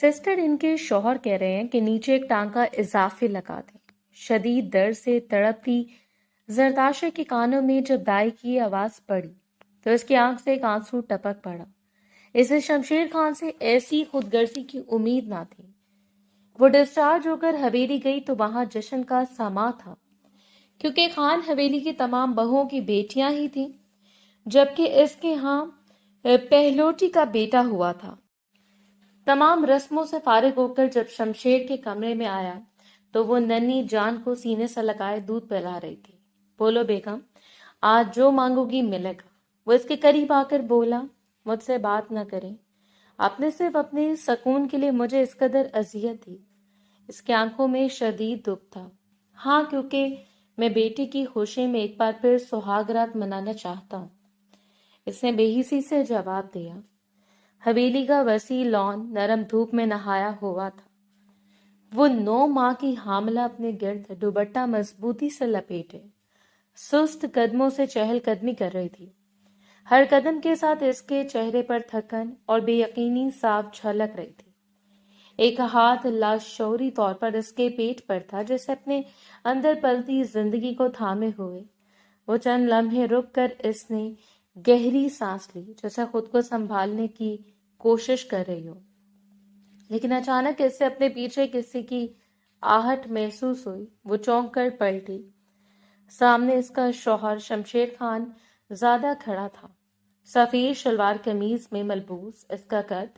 Sister in کے شوہر کہہ رہے ہیں کہ نیچے ایک ٹانکا اضافی لگا دیں۔ شدید درد سے تڑپتی زرداشہ کے کانوں میں جب دائی کی آواز پڑی تو اس کی آنکھ سے ایک آنسو ٹپک پڑا۔ اسے شمشیر خان سے ایسی خود غرضی کی امید نہ تھی۔ وہ ڈسچارج ہو کر حویلی گئی تو وہاں جشن کا سما تھا، کیونکہ خان حویلی کی تمام بہوؤں کی بیٹیاں ہی تھیں، جبکہ اس کے ہاں پہلوٹی کا بیٹا ہوا تھا۔ تمام رسموں سے فارغ ہو کر جب شمشیر کے کمرے میں آیا تو وہ ننھی جان کو سینے سے لگائے دودھ پلا رہی تھی۔ بولو بیگم، آج جو مانگو گی ملے گا۔ وہ اس کے قریب آ کر بولا، مجھ سے بات نہ کریں، آپ نے صرف اپنے سکون کے لیے مجھے اس قدر اذیت دی۔ اس کی آنکھوں میں شدید دکھ تھا۔ ہاں، کیونکہ میں بیٹی کی خوشی میں ایک بار پھر سہاگ رات منانا چاہتا ہوں، اس نے بے حسی سے جواب دیا۔ حویلی کا وسیع لان نرم دھوپ میں نہایا ہوا تھا۔ وہ 9 ماہ کی حاملہ اپنے گرد دوپٹہ مضبوطی سے لپیٹے سست قدموں سے چہل قدمی کر رہی تھی۔ ہر قدم کے ساتھ اس کے چہرے پر تھکن اور بے یقینی صاف جھلک رہی تھی۔ ایک ہاتھ لاشعوری طور پر اس کے پیٹ پر تھا، جیسے اپنے اندر پلتی زندگی کو تھامے ہوئے وہ چند لمحے رک کر اس نے گہری سانس لی، جیسے خود کو سنبھالنے کی کوشش کر رہی ہو۔ لیکن اچانک اس سے اپنے پیچھے کسی کی آہٹ محسوس ہوئی۔ وہ چونک کر پلٹی۔ سامنے اس کا شوہر شمشیر خان زادہ کھڑا تھا، سفید شلوار قمیض میں ملبوس۔ اس کا قد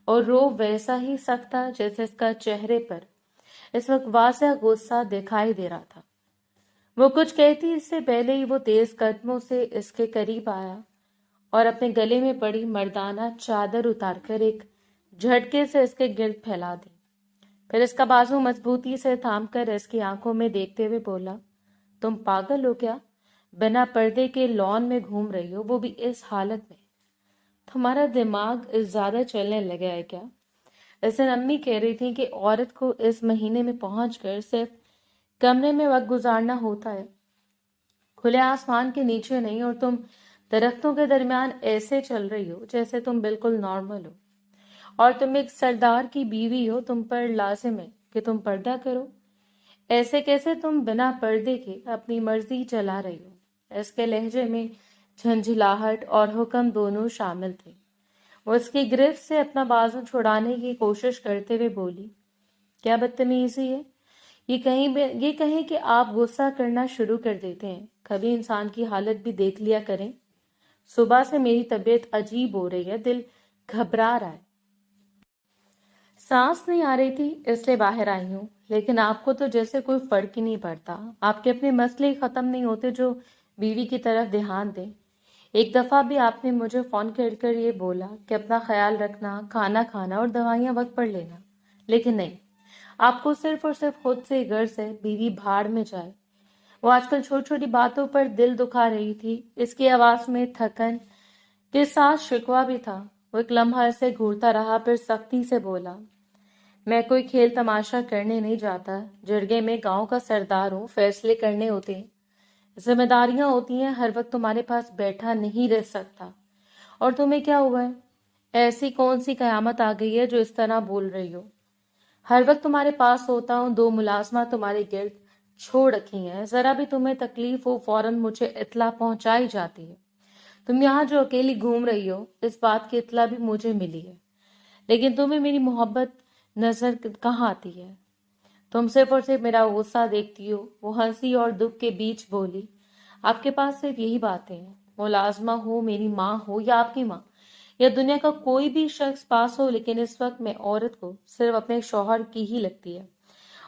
اور روب ویسا ہی سخت تھا جیسے اس کا چہرے پر اس وقت واضح غصہ دکھائی دے رہا تھا۔ وہ کچھ کہتی اس سے پہلے ہی وہ تیز قدموں سے اس کے قریب آیا اور اپنے گلے میں پڑی مردانہ چادر اتار کر ایک جھٹکے سے اس کے گرد پھیلا دی۔ پھر اس کا بازو مضبوطی سے تھام کر اس کی آنکھوں میں دیکھتے ہوئے بولا، تم پاگل ہو کیا؟ بنا پردے کے لان میں گھوم رہی ہو، وہ بھی اس حالت میں؟ تمہارا دماغ زیادہ چلنے لگا ہے کیا؟ اسے امی کہہ رہی تھی کہ عورت کو اس مہینے میں پہنچ کر صرف کمرے میں وقت گزارنا ہوتا ہے، کھلے آسمان کے نیچے نہیں، اور تم درختوں کے درمیان ایسے چل رہی ہو جیسے تم بالکل نارمل ہو، اور تم ایک سردار کی بیوی ہو، تم پر لازم ہے کہ تم پردہ کرو۔ ایسے کیسے تم بنا پردے کے اپنی مرضی چلا رہی ہو؟ اس کے لہجے میں جھنجھلاہٹ اور حکم دونوں شامل تھے۔ وہ اس کی گرفت سے اپنا بازو چھڑانے کی کوشش کرتے ہوئے بولی، کیا بدتمیزی ہے؟ یہ کہیں کہ آپ غصہ کرنا شروع کر دیتے ہیں۔ کبھی انسان کی حالت بھی دیکھ لیا کریں۔ صبح سے میری طبیعت عجیب ہو رہی ہے، دل گھبرا رہا ہے، سانس نہیں آ رہی تھی، اس لیے باہر آئی ہوں۔ لیکن آپ کو تو جیسے کوئی فرق ہی نہیں پڑتا، آپ کے اپنے مسئلے ختم نہیں ہوتے جو بیوی کی طرف دھیان دیں۔ ایک دفعہ بھی آپ نے مجھے فون کر یہ بولا کہ اپنا خیال رکھنا، کھانا کھانا اور دوائیاں وقت پر لینا، لیکن نہیں، آپ کو صرف اور صرف خود سے غرض ہے بیوی بھاڑ میں جائے۔ وہ آج کل چھوٹی چھوٹی باتوں پر دل دکھا رہی تھی۔ اس کی آواز میں تھکن کے ساتھ شکوہ بھی تھا۔ وہ ایک لمحہ اسے گھورتا رہا، پھر سختی سے بولا، میں کوئی کھیل تماشا کرنے نہیں جاتا، جرگے میں گاؤں کا سردار ہوں، فیصلے کرنے ہوتے ہیں، ذمہ داریاں ہوتی ہیں، ہر وقت تمہارے پاس بیٹھا نہیں رہ سکتا۔ اور تمہیں کیا ہوا ہے؟ ایسی کون سی قیامت آ گئی ہے جو اس طرح بول رہی ہو؟ ہر وقت تمہارے پاس ہوتا ہوں، 2 ملازمہ تمہارے گرد چھوڑ رکھی ہیں، ذرا بھی تمہیں تکلیف ہو فوراً مجھے اطلاع پہنچائی جاتی ہے۔ تم یہاں جو اکیلی گھوم رہی ہو، اس بات کی اطلاع بھی مجھے ملی ہے، لیکن تمہیں میری محبت نظر کہاں آتی ہے؟ تم صرف اور صرف میرا غصہ دیکھتی ہو۔ وہ ہنسی اور دکھ کے بیچ بولی، آپ کے پاس صرف یہی باتیں ہیں، ملازمہ ہو، میری ماں ہو یا آپ کی ماں، یا دنیا کا کوئی بھی شخص پاس ہو، لیکن اس وقت میں عورت کو صرف اپنے شوہر کی ہی لگتی ہے۔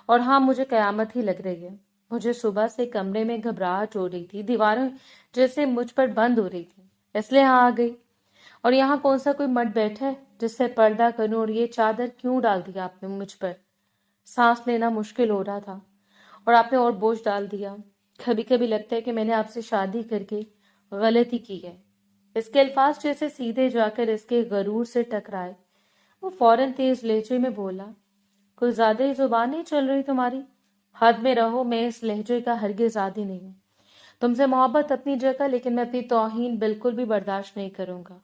اور ہاں، مجھے قیامت ہی لگ رہی ہے۔ مجھے صبح سے کمرے میں گھبراہٹ ہو رہی تھی، دیواریں جیسے مجھ پر بند ہو رہی تھی، اس لیے یہاں آ گئی۔ اور یہاں کون سا کوئی مرد بیٹھا ہے جس سے پردہ کروں؟ اور یہ چادر کیوں ڈال دیا آپ نے مجھ پر؟ سانس لینا مشکل ہو رہا تھا اور آپ نے اور بوجھ ڈال دیا۔ کبھی کبھی لگتا ہے کہ میں نے آپ سے شادی کر کے غلطی کی ہے۔ اس کے الفاظ جیسے سیدھے جا کر اس کے غرور سے ٹکرائے۔ وہ فوراً تیز لہجے میں بولا، کوئی زیادہ ہی زبان نہیں چل رہی تمہاری؟ حد میں رہو، میں اس لہجے کا ہرگز عادی نہیں ہوں۔ تم سے محبت اپنی جگہ، لیکن میں اپنی توہین بالکل بھی برداشت نہیں کروں گا۔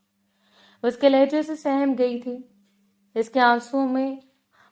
اس کے لہجے سے سہم گئی تھی۔ اس کے آنسوں میں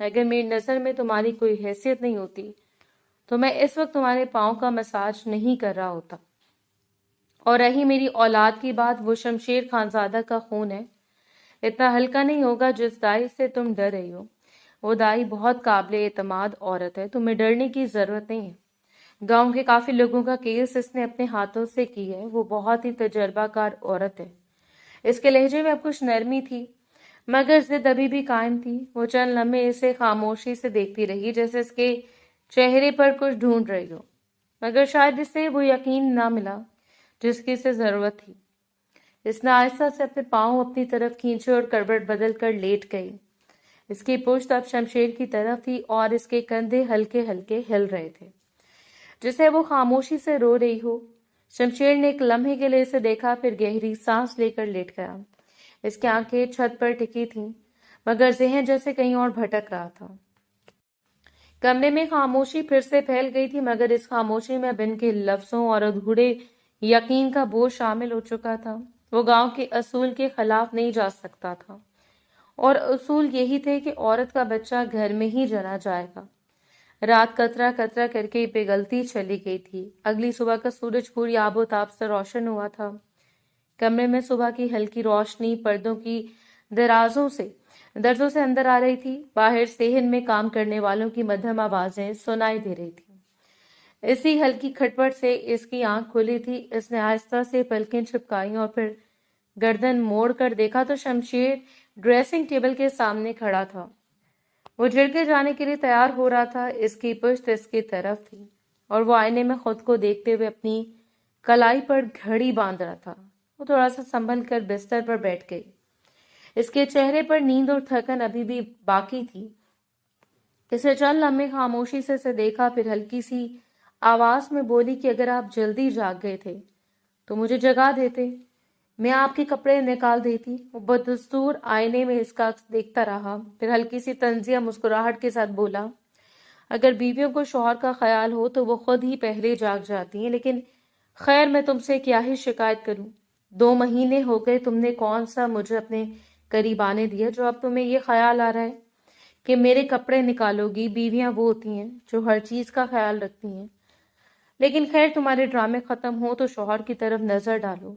اگر میری نظر میں تمہاری کوئی حیثیت نہیں ہوتی تو میں اس وقت تمہارے پاؤں کا مساج نہیں کر رہا ہوتا۔ اور رہی میری اولاد کی بات، وہ شمشیر خانزادہ کا خون ہے، اتنا ہلکا نہیں ہوگا جس دائی سے تم ڈر رہی ہو۔ وہ دائی بہت قابل اعتماد عورت ہے، تمہیں ڈرنے کی ضرورت نہیں ہے۔ گاؤں کے کافی لوگوں کا کیس اس نے اپنے ہاتھوں سے کی ہے، وہ بہت ہی تجربہ کار عورت ہے۔ اس کے لہجے میں اب کچھ نرمی تھی، مگر ضد ابھی بھی قائم تھی۔ وہ چند لمحے اسے خاموشی سے دیکھتی رہی، جیسے اس کے چہرے پر کچھ ڈھونڈ رہی ہو، مگر شاید اسے وہ یقین نہ ملا جس کی اسے ضرورت تھی۔ اس نے آہستہ سے اپنے پاؤں اپنی طرف کھینچے اور کروٹ بدل کر لیٹ گئی۔ اس کی پشت اب شمشیر کی طرف تھی اور اس کے کندھے ہلکے ہلکے ہل رہے تھے، جسے وہ خاموشی سے رو رہی ہو۔ شمشیر نے ایک لمحے کے لیے اسے دیکھا، پھر گہری سانس لے کر لیٹ گیا۔ اس کی آنکھیں چھت پر ٹکی تھیں، مگر ذہن جیسے کہیں اور بھٹک رہا تھا۔ کمرے میں خاموشی پھر سے پھیل گئی تھی، مگر اس خاموشی میں اب ان کے لفظوں اور ادھورے یقین کا بوجھ شامل ہو چکا تھا۔ وہ گاؤں کے اصول کے خلاف نہیں جا سکتا تھا، اور اصول یہی تھے کہ عورت کا بچہ گھر میں ہی جنا جائے گا۔ رات قطرہ قطرہ کر کے پگھلتی چلی گئی تھی۔ اگلی صبح کا سورج پوری آب و تاب سے روشن ہوا تھا۔ کمرے میں صبح کی ہلکی روشنی پردوں کی درازوں سے اندر آ رہی تھی۔ باہر صحن میں کام کرنے والوں کی مدھم آوازیں سنائی دے رہی تھی۔ اسی ہلکی کھٹپٹ سے اس کی آنکھ کھلی تھی۔ اس نے آہستہ سے پلکیں چھپکائیں اور پھر گردن موڑ کر دیکھا تو شمشیر ڈریسنگ ٹیبل کے سامنے کھڑا تھا۔ وہ جھڑکے جانے کے لیے تیار ہو رہا تھا۔ اس کی پشت اس کی طرف تھی اور وہ آئینے میں خود کو دیکھتے ہوئے اپنی کلائی پر گھڑی باندھ رہا تھا۔ وہ تھوڑا سا سنبھل کر بستر پر بیٹھ گئی۔ اس کے چہرے پر نیند اور تھکن ابھی بھی باقی تھی۔ اسے چند لمحے خاموشی سے اسے دیکھا، پھر ہلکی سی آواز میں بولی کہ اگر آپ جلدی جاگ گئے تھے تو مجھے جگا دیتے، میں آپ کے کپڑے نکال دیتی۔ وہ بدستور آئینے میں اس کا عکس دیکھتا رہا، پھر ہلکی سی طنزیہ مسکراہٹ کے ساتھ بولا، اگر بیویوں کو شوہر کا خیال ہو تو وہ خود ہی پہلے جاگ جاتی ہیں، لیکن خیر میں تم سے کیا ہی شکایت کروں۔ 2 مہینے ہو گئے، تم نے کون سا مجھے اپنے قریب آنے دیا جو اب تمہیں یہ خیال آ رہا ہے کہ میرے کپڑے نکالو گی۔ بیویاں وہ ہوتی ہیں جو ہر چیز کا خیال رکھتی ہیں، لیکن خیر تمہارے ڈرامے ختم ہو تو شوہر کی طرف نظر ڈالو۔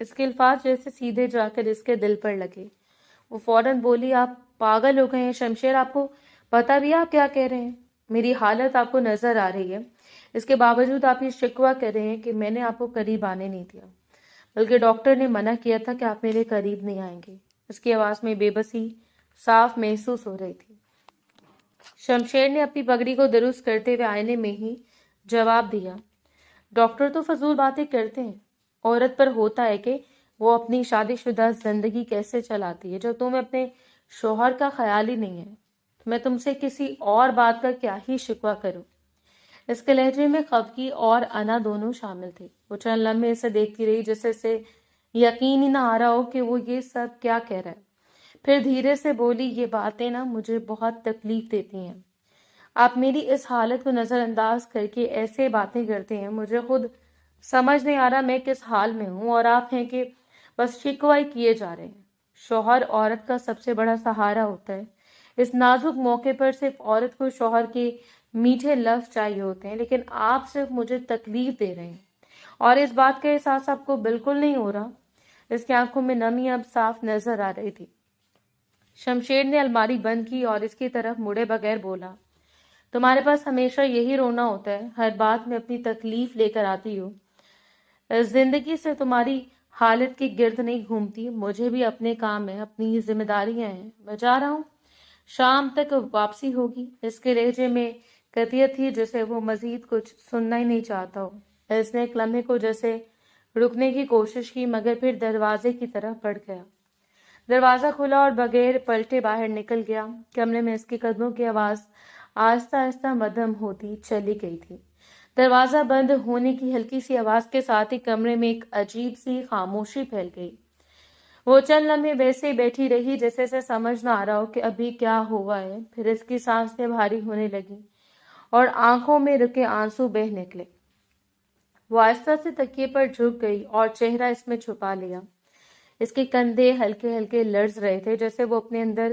اس کے الفاظ جیسے سیدھے جا کر اس کے دل پر لگے۔ وہ فوراً بولی، آپ پاگل ہو گئے ہیں شمشیر، آپ کو پتہ بھی آپ کیا کہہ رہے ہیں؟ میری حالت آپ کو نظر آ رہی ہے، اس کے باوجود آپ یہ شکوہ کر رہے ہیں کہ میں نے آپ کو قریب آنے نہیں دیا، بلکہ ڈاکٹر نے منع کیا تھا کہ آپ میرے قریب نہیں آئیں گے۔ اس کی آواز میں بے بسی صاف محسوس ہو رہی تھی۔ شمشیر نے اپنی پگڑی کو درست کرتے ہوئے آئینے میں ہی جواب دیا، ڈاکٹر تو فضول باتیں کرتے ہیں، عورت پر ہوتا ہے کہ وہ اپنی شادی شدہ زندگی کیسے چلاتی ہے۔ جب تمہیں اپنے شوہر کا خیال ہی نہیں ہے تو میں تم سے کسی اور بات کا کیا ہی شکوہ کروں۔ اس کے لہجے میں خفگی اور انا دونوں شامل تھے۔ وہ چند لمحے اسے دیکھتی رہی، جیسے اسے یقین ہی نہ آ رہا ہو کہ وہ یہ سب کیا کہہ رہا ہے۔ پھر دھیرے سے بولی، یہ باتیں نا مجھے بہت تکلیف دیتی ہیں۔ آپ میری اس حالت کو نظر انداز کر کے ایسے باتیں کرتے ہیں، مجھے خود سمجھ نہیں آ رہا میں کس حال میں ہوں، اور آپ ہیں کہ بس شکوہ کیے جا رہے ہیں۔ شوہر عورت کا سب سے بڑا سہارا ہوتا ہے۔ اس نازک موقع پر صرف عورت کو شوہر کے میٹھے لفظ چاہیے ہوتے ہیں، لیکن آپ صرف مجھے تکلیف دے رہے ہیں، اور اس بات کا احساس آپ کو بالکل نہیں ہو رہا۔ اس کی آنکھوں میں نمی اب صاف نظر آ رہی تھی۔ شمشیر نے الماری بند کی اور اس کی طرف مڑے بغیر بولا، تمہارے پاس ہمیشہ یہی رونا ہوتا ہے، ہر بات میں اپنی تکلیف لے کر آتی ہو، زندگی سے تمہاری حالت کی گرد نہیں گھومتی۔ مجھے بھی اپنے کام ہیں، اپنی ذمہ داریاں ہیں، میں جا رہا ہوں، شام تک واپسی ہوگی۔ اس کے لہجے میں قطعیت تھی جسے وہ مزید کچھ سننا ہی نہیں چاہتا ہو۔ اس نے ایک لمحے کو جیسے رکنے کی کوشش کی، مگر پھر دروازے کی طرف بڑھ گیا۔ دروازہ کھلا اور بغیر پلٹے باہر نکل گیا۔ کمرے میں اس کے قدموں کی آواز آہستہ آہستہ مدھم ہوتی چلی گئی تھی۔ دروازہ بند ہونے کی ہلکی سی آواز کے ساتھ ہی کمرے میں ایک عجیب سی خاموشی پھیل گئی۔ وہ چند لمحے ویسے ہی بیٹھی رہی جیسے اسے سمجھ نہ آ رہا ہو کہ ابھی کیا ہوا ہے۔ پھر اس کی سانسیں بھاری ہونے لگی اور آنکھوں میں رکے آنسو بہہ نکلے۔ وہ آہستہ سے تکیے پر جھک گئی اور چہرہ اس میں چھپا لیا۔ اس کے کندھے ہلکے ہلکے لرز رہے تھے، جیسے وہ اپنے اندر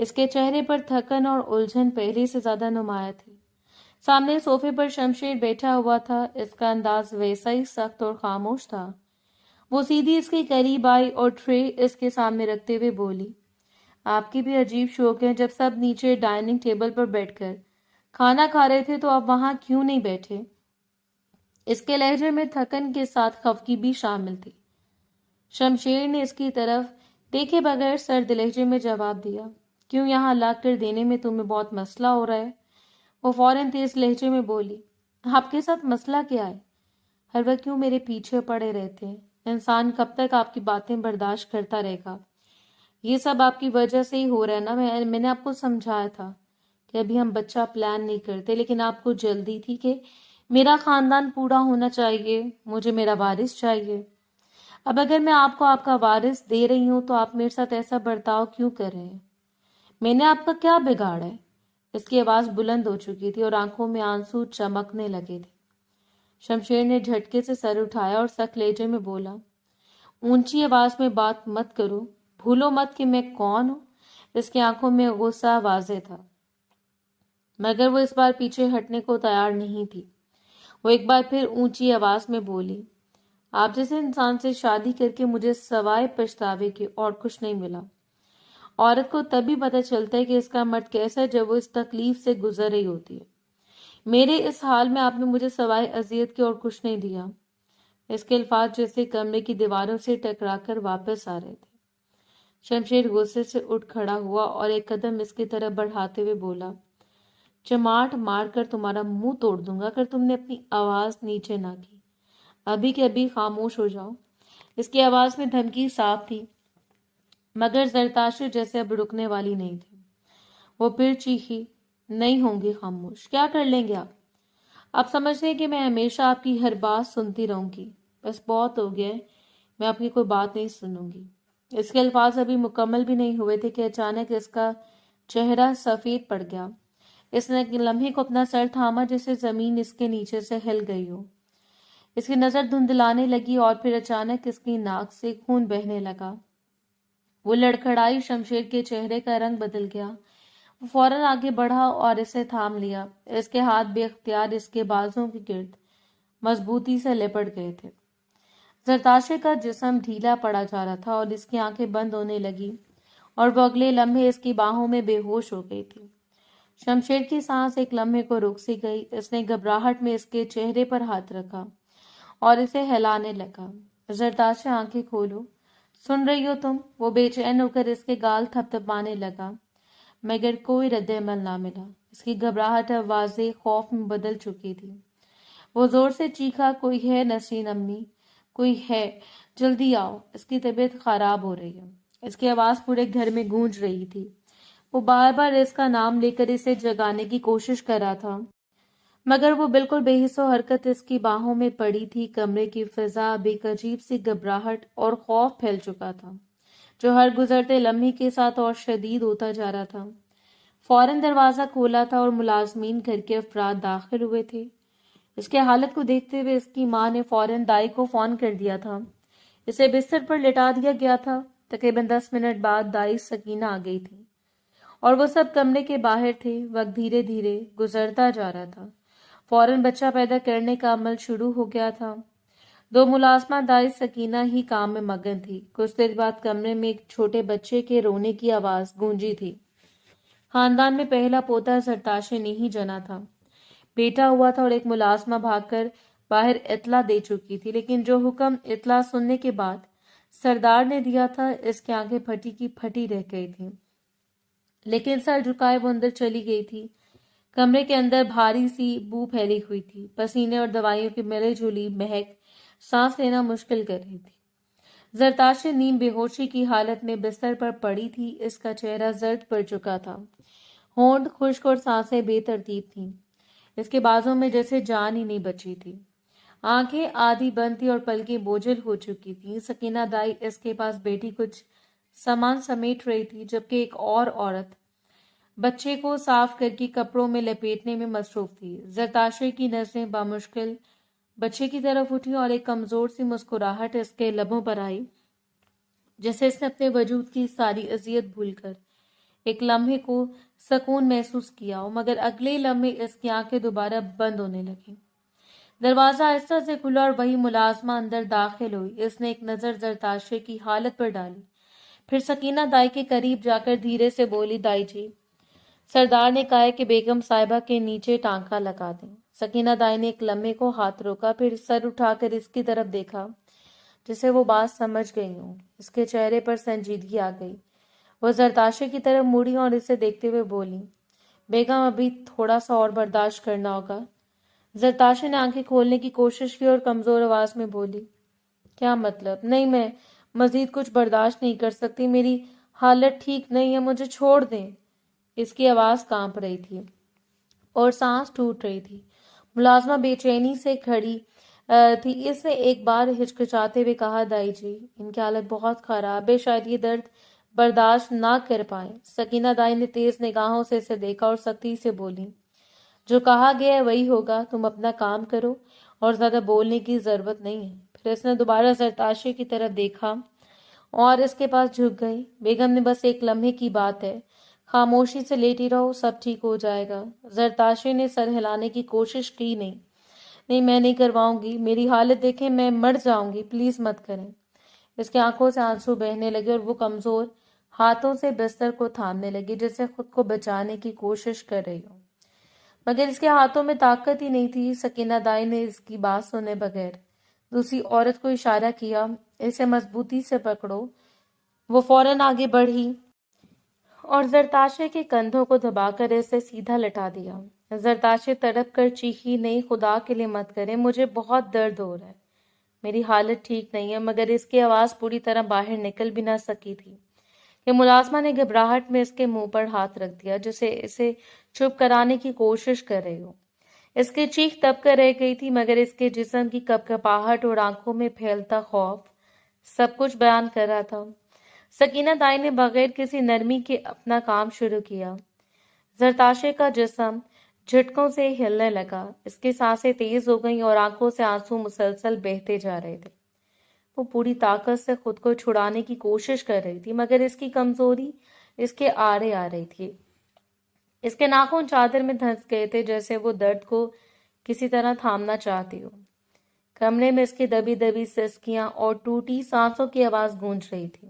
اس کے چہرے پر تھکن اور الجھن پہلے سے زیادہ نمایاں تھی۔ سامنے صوفے پر شمشیر بیٹھا ہوا تھا، اس کا انداز ویسا ہی سخت اور خاموش تھا۔ وہ سیدھی اس کے قریب آئی اور ٹرے اس کے سامنے رکھتے ہوئے بولی، آپ کی بھی عجیب شوق ہے، جب سب نیچے ڈائننگ ٹیبل پر بیٹھ کر کھانا کھا رہے تھے تو آپ وہاں کیوں نہیں بیٹھے؟ اس کے لہجے میں تھکن کے ساتھ خفگی بھی شامل تھی۔ شمشیر نے اس کی طرف دیکھے بغیر سرد لہجے میں جواب دیا، کیوں یہاں لا کر دینے میں تمہیں بہت مسئلہ ہو رہا ہے؟ وہ فوراً تیز لہجے میں بولی، آپ کے ساتھ مسئلہ کیا ہے؟ ہر وقت کیوں میرے پیچھے پڑے رہتے ہیں؟ انسان کب تک آپ کی باتیں برداشت کرتا رہے گا؟ یہ سب آپ کی وجہ سے ہی ہو رہا ہے نا۔ میں نے آپ کو سمجھایا تھا کہ ابھی ہم بچہ پلان نہیں کرتے، لیکن آپ کو جلدی تھی کہ میرا خاندان پورا ہونا چاہیے، مجھے میرا وارث چاہیے۔ اب اگر میں آپ کو آپ کا وارث دے رہی ہوں تو آپ میرے ساتھ ایسا برتاؤ کیوں کر رہے ہیں؟ میں نے آپ کا کیا بگاڑا ہے؟ اس کی آواز بلند ہو چکی تھی اور آنکھوں میں آنسو چمکنے لگے تھے۔ شمشیر نے جھٹکے سے سر اٹھایا اور سخت لہجے میں بولا، اونچی آواز میں بات مت کرو، بھولو مت کہ میں کون ہوں۔ اس کی آنکھوں میں غصہ واضح تھا، مگر وہ اس بار پیچھے ہٹنے کو تیار نہیں تھی۔ وہ ایک بار پھر اونچی آواز میں بولی، آپ جیسے انسان سے شادی کر کے مجھے سوائے پچھتاوے کے اور کچھ نہیں ملا۔ عورت کو تبھی پتہ چلتا ہے کہ اس کا مرد کیسا ہے جب وہ اس تکلیف سے گزر رہی ہوتی ہے۔ میرے اس حال میں آپ نے مجھے سوائے اذیت کے اور کچھ نہیں دیا۔ اس کے الفاظ جیسے کمرے کی دیواروں سے ٹکرا کر واپس آ رہے تھے۔ شمشیر غصے سے اٹھ کھڑا ہوا اور ایک قدم اس کی طرف بڑھاتے ہوئے بولا، چماٹ مار کر تمہارا منہ توڑ دوں گا اگر تم نے اپنی آواز نیچے نہ کی۔ ابھی کے ابھی خاموش ہو جاؤ۔ اس کی آواز میں دھمکی صاف تھی، مگر زرتاشت جیسے اب رکنے والی نہیں تھی۔ وہ پھر چیخی، نہیں ہوں گی خاموش، کیا کر لیں گے آپ سمجھتے ہیں کہ میں ہمیشہ آپ کی ہر بات سنتی رہوں گی؟ بس بہت ہو گیا ہے، میں آپ کی کوئی بات نہیں سنوں گی۔ اس کے الفاظ ابھی مکمل بھی نہیں ہوئے تھے کہ اچانک اس کا چہرہ سفید پڑ گیا۔ اس نے ایک لمحے کو اپنا سر تھاما جیسے زمین اس کے نیچے سے ہل گئی ہو۔ اس کی نظر دھندلانے لگی اور پھر اچانک اس کی ناک سے خون بہنے لگا۔ وہ لڑکھڑائی، شمشیر کے چہرے کا رنگ بدل گیا۔ وہ فوراً آگے بڑھا اور اسے تھام لیا۔ اس کے ہاتھ بے اختیار اس کے بازوں کے گرد مضبوطی سے لپٹ گئے تھے۔ زرتاشے کا جسم ڈھیلا پڑا جا رہا تھا اور اس کی آنکھیں بند ہونے لگی اور وہ اگلے لمحے اس کی باہوں میں بے ہوش ہو گئی تھی۔ شمشیر کی سانس ایک لمحے کو رک سی گئی۔ اس نے گھبراہٹ میں اس کے چہرے پر ہاتھ رکھا اور اسے ہلانے لگا۔ زرتاشے، آنکھیں کھولو، سن رہی ہو تم؟ وہ بے چین ہو کر اس کے گال تھپ تھپانے لگا، مگر کوئی رد عمل نہ ملا۔ اس کی گھبراہٹ اب واضح خوف میں بدل چکی تھی۔ وہ زور سے چیخا، کوئی ہے نسرین امی؟ کوئی ہے؟ جلدی آؤ، اس کی طبیعت خراب ہو رہی ہے۔ اس کی آواز پورے گھر میں گونج رہی تھی۔ وہ بار بار اس کا نام لے کر اسے جگانے کی کوشش کر رہا تھا، مگر وہ بالکل بے حس و حرکت اس کی باہوں میں پڑی تھی۔ کمرے کی فضا اب ایک عجیب سی گھبراہٹ اور خوف پھیل چکا تھا، جو ہر گزرتے لمحے کے ساتھ اور شدید ہوتا جا رہا تھا۔ فوراً دروازہ کھولا تھا اور ملازمین گھر کے افراد داخل ہوئے تھے۔ اس کے حالت کو دیکھتے ہوئے اس کی ماں نے فوراً دائی کو فون کر دیا تھا۔ اسے بستر پر لٹا دیا گیا تھا۔ تقریباً 10 منٹ بعد دائی سکینہ آ گئی تھی اور وہ سب کمرے کے باہر تھے۔ وقت دھیرے دھیرے گزرتا جا رہا تھا۔ فوراً بچہ پیدا کرنے کا عمل شروع ہو گیا تھا۔ 2 ملازمہ دائی سکینہ ہی کام میں مگن تھی۔ کچھ دیر بعد کمرے میں ایک چھوٹے بچے کے رونے کی آواز گونجی تھی۔ خاندان میں پہلا پوتا زرتاشے نے ہی جنا تھا، بیٹا ہوا تھا اور ایک ملازمہ بھاگ کر باہر اطلاع دے چکی تھی، لیکن جو حکم اطلاع سننے کے بعد سردار نے دیا تھا، اس کی آنکھیں پھٹی کی پھٹی رہ گئی تھیں، لیکن سر جھکائے وہ اندر چلی گئی تھی۔ کمرے کے اندر بھاری سی بو پھیلی ہوئی تھی، پسینے اور دوائیوں کی ملی جلی مہک سانس لینا مشکل کر رہی تھی۔ زرتاشے نیم بے ہوشی کی حالت میں بستر پر پڑی تھی۔ اس کا چہرہ زرد پڑ چکا تھا، ہونٹ خشک اور سانسیں بے ترتیب تھیں۔ اس کے بازوں میں جیسے جان ہی نہیں بچی تھی۔ آنکھیں آدھی بند تھی اور پلکیں بوجھل ہو چکی تھیں۔ سکینہ دائی اس کے پاس بیٹھی کچھ سامان سمیٹ رہی تھی، جبکہ ایک اور عورت بچے کو صاف کر کے کپڑوں میں لپیٹنے میں مصروف تھی۔ زرتاشے کی نظریں بامشکل بچے کی طرف اٹھی اور ایک کمزور سی مسکراہٹ اس کے لبوں پر آئی، جیسے اس نے اپنے وجود کی ساری اذیت بھول کر ایک لمحے کو سکون محسوس کیا مگر اگلے لمحے اس کی آنکھیں دوبارہ بند ہونے لگیں۔ دروازہ آہستہ سے کھلا اور وہی ملازمہ اندر داخل ہوئی۔ اس نے ایک نظر زرتاشے کی حالت پر ڈالی، پھر سکینہ دائی کے قریب جا کر دھیرے سے بولی، دائی جی، سردار نے کہا ہے کہ بیگم صاحبہ کے نیچے ٹانکا لگا دیں۔ سکینہ دائی نے ایک لمحے کو ہاتھ روکا، پھر سر اٹھا کر اس کی طرف دیکھا جسے وہ بات سمجھ گئی ہوں۔ اس کے چہرے پر سنجیدگی آ گئی۔ وہ زرتاشے کی طرف مڑی اور اسے دیکھتے ہوئے بولی، بیگم ابھی تھوڑا سا اور برداشت کرنا ہوگا۔ زرتاشے نے آنکھیں کھولنے کی کوشش کی اور کمزور آواز میں بولی، کیا مطلب؟ نہیں، میں مزید کچھ برداشت نہیں کر سکتی، میری حالت ٹھیک نہیں ہے، مجھے چھوڑ دیں۔ اس کی آواز کانپ رہی تھی اور سانس ٹوٹ رہی تھی۔ ملازمہ بے چینی سے کھڑی تھی۔ اس نے ایک بار ہچکچاتے ہوئے کہا، دائی جی، ان کی حالت بہت خراب ہے، شاید یہ درد برداشت نہ کر پائیں۔ سکینہ دائی نے تیز نگاہوں سے اسے دیکھا اور سختی سے بولی، جو کہا گیا ہے وہی ہوگا، تم اپنا کام کرو اور زیادہ بولنے کی ضرورت نہیں ہے۔ پھر اس نے دوبارہ زرتاشے کی طرف دیکھا اور اس کے پاس جھک گئی۔ بیگم نے بس ایک لمحے کی بات ہے، خاموشی سے لیٹی رہو، سب ٹھیک ہو جائے گا۔ زرتاشے نے سر ہلانے کی کوشش کی، نہیں میں نہیں کرواؤں گی، میری حالت دیکھیں، میں مر جاؤں گی، پلیز مت کریں۔ اس کی آنکھوں سے آنسو بہنے لگے اور وہ کمزور ہاتھوں سے بستر کو تھامنے لگی جیسے خود کو بچانے کی کوشش کر رہی ہو، مگر اس کے ہاتھوں میں طاقت ہی نہیں تھی۔ سکینہ دائی نے اس کی بات سنے بغیر دوسری عورت کو اشارہ کیا، اسے مضبوطی سے پکڑو۔ وہ فوراً آگے بڑھی اور زرتاشے کے کندھوں کو دبا کر اسے سیدھا لٹا دیا۔ زرتاشے تڑپ کر چیخی، نہیں، خدا کے لیے مت کریں، مجھے بہت درد ہو رہا ہے، میری حالت ٹھیک نہیں ہے۔ مگر اس کی آواز پوری طرح باہر نکل بھی نہ سکی تھی کہ ملازمہ نے گھبراہٹ میں اس کے منہ پر ہاتھ رکھ دیا جسے اسے چپ کرانے کی کوشش کر رہی ہو۔ اس کی چیخ دب کر رہ گئی تھی مگر اس کے جسم کی کپکپاہٹ اور آنکھوں میں پھیلتا خوف سب کچھ بیان کر رہا تھا۔ سکینہ دائی نے بغیر کسی نرمی کے اپنا کام شروع کیا۔ زرتاشے کا جسم جھٹکوں سے ہلنے لگا، اس کی سانسیں تیز ہو گئیں اور آنکھوں سے آنسو مسلسل بہتے جا رہے تھے۔ وہ پوری طاقت سے خود کو چھڑانے کی کوشش کر رہی تھی مگر اس کی کمزوری اس کے آڑے آ رہی تھی۔ اس کے ناخن چادر میں دھنس گئے تھے جیسے وہ درد کو کسی طرح تھامنا چاہتی ہو۔ کمرے میں اس کی دبی دبی سسکیاں اور ٹوٹی سانسوں کی آواز گونج رہی تھی۔